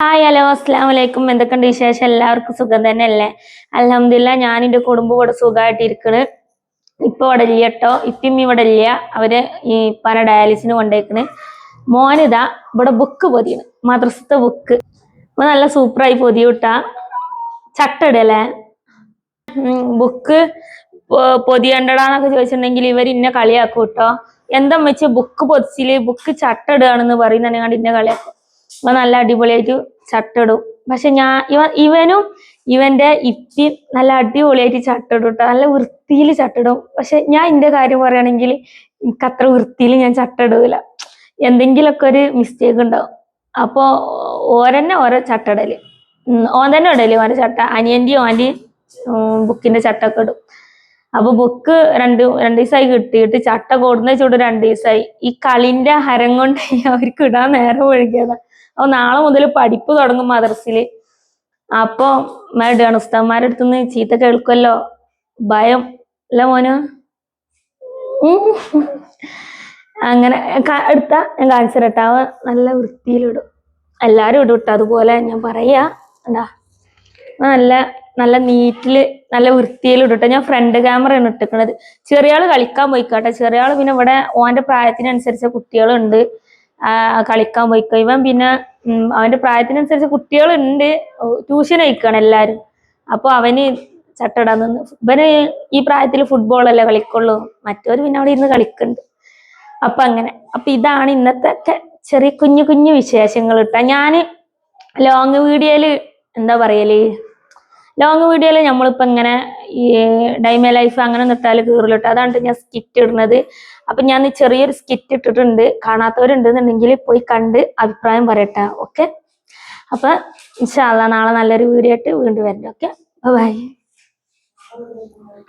Hi hello അസ്സലാമു അലൈക്കും. എന്തൊക്കെയുണ്ട് വിശേഷം? എല്ലാവർക്കും സുഖം തന്നെയല്ലേ? അൽഹംദുലില്ലാ ഞാൻ എൻ്റെ കുടുംബം ഇവിടെ സുഖമായിട്ടിരിക്കണ്. ഇപ്പൊ ഇവിടെ ഇല്ല കേട്ടോ, ഇപ്പം ഇവിടെ ഇല്ല. അവര് ഈ പല ഡയാലിസിന് കൊണ്ടേക്കണ്. മോനിതാ ഇവിടെ ബുക്ക് പൊതിയാണ്, മദ്രസത്തെ ബുക്ക്. അപ്പൊ നല്ല സൂപ്പറായി പൊതി വിട്ടാ ചട്ടടല്ലേ. ബുക്ക് പൊതിയണ്ടടാന്നൊക്കെ ചോദിച്ചിട്ടുണ്ടെങ്കിൽ ഇവർ ഇന്നെ കളിയാക്കും കേട്ടോ. എന്താ വെച്ച് ബുക്ക് പൊതിച്ചില്, ബുക്ക് ചട്ടടുകയാണെന്ന് പറയുന്നുണ്ട് ഇന്നെ കളിയാക്കും. അപ്പൊ നല്ല അടിപൊളിയായിട്ട് ചട്ടിടും. പക്ഷെ ഇവനും ഇവന്റെ ഇപ്പി നല്ല അടിപൊളിയായിട്ട് ചട്ടിടും കേട്ടോ, നല്ല വൃത്തിയിൽ ചട്ടിടും. പക്ഷെ ഞാൻ എന്റെ കാര്യം പറയുകയാണെങ്കിൽ എനിക്ക് അത്ര വൃത്തിയിൽ ഞാൻ ചട്ടിടൂല. എന്തെങ്കിലുമൊക്കെ ഒരു മിസ്റ്റേക്ക് ഉണ്ടാവും. അപ്പൊ ഓരന്നെ ഓരോ ചട്ടടല്. ഓൻ തന്നെ ഇടല് ഓരോ ചട്ട. അനിയന്റെയും ഓന്റെയും ബുക്കിന്റെ ചട്ടൊക്കെ ഇടും. അപ്പൊ ബുക്ക് രണ്ട് ദിവസമായി കിട്ടിയിട്ട് ചട്ട കൊടുന്ന ചൂട് 2 ദിവസമായി. ഈ കളിന്റെ ഹരം കൊണ്ട് അവർക്ക് ഇടാൻ നേരം ഒഴുകിയതാ. അപ്പൊ നാളെ മുതൽ പഠിപ്പ് തുടങ്ങും മദ്രസില്. അപ്പൊ ഇടുകയാണ്, ഉസ്താദ്മാരുടെ അടുത്തുനിന്ന് ചീത്ത കേൾക്കുമല്ലോ, ഭയം അല്ല മോനു. അങ്ങനെ എടുത്താ ഞാൻ കാണിച്ചു തരട്ടെ. അവ നല്ല വൃത്തിയിലിടും, എല്ലാരും ഇടും ഇട്ടോ. അതുപോലെ ഞാൻ പറയാ എന്താ, നല്ല നല്ല നീറ്റില് നല്ല വൃത്തിയിൽ ഇടട്ടെ. ഞാൻ ഫ്രണ്ട് ക്യാമറയാണ് ഇട്ടിക്കണത്. ചെറിയ ആള് കളിക്കാൻ പോയിക്കാട്ടെ. ചെറിയ ആള് പിന്നെ ഇവിടെ ഓന്റെ പ്രായത്തിനനുസരിച്ച കുട്ടികളുണ്ട് കളിക്കാൻ പോയിക്കോ. ഇവൻ പിന്നെ അവന്റെ പ്രായത്തിനനുസരിച്ച് കുട്ടികളുണ്ട്, ട്യൂഷൻ അയക്കാണ് എല്ലാരും. അപ്പൊ അവന് ചട്ടടാൻ നിന്ന്. ഇവന് ഈ പ്രായത്തിൽ ഫുട്ബോളല്ലേ കളിക്കുള്ളൂ, മറ്റവര് പിന്നെ അവിടെ ഇരുന്ന് കളിക്കുന്നുണ്ട്. അപ്പൊ അങ്ങനെ. അപ്പൊ ഇതാണ് ഇന്നത്തെ ചെറിയ കുഞ്ഞു കുഞ്ഞു വിശേഷങ്ങൾ ഇട്ടാ. ഞാന് ലോങ് വീഡിയോയില് എന്താ പറയല്, ലോങ് വീഡിയോയില് നമ്മളിപ്പോ ഇങ്ങനെ ഈ ഡൈമ ലൈഫ് അങ്ങനെ നിട്ടാല് കീറിലിട്ട്, അതാണ് ഞാൻ സ്കിറ്റ് ഇടുന്നത്. അപ്പൊ ഞാൻ ചെറിയൊരു സ്കിറ്റ് ഇട്ടിട്ടുണ്ട്. കാണാത്തവരുണ്ടെന്നുണ്ടെങ്കിൽ പോയി കണ്ട് അഭിപ്രായം പറയട്ടെ. ഓക്കെ, അപ്പൊ ഇൻഷാ അല്ലാഹ് നാളെ നല്ലൊരു വീഡിയോ ആയിട്ട് വീണ്ടും വരട്ടെ. Okay, by.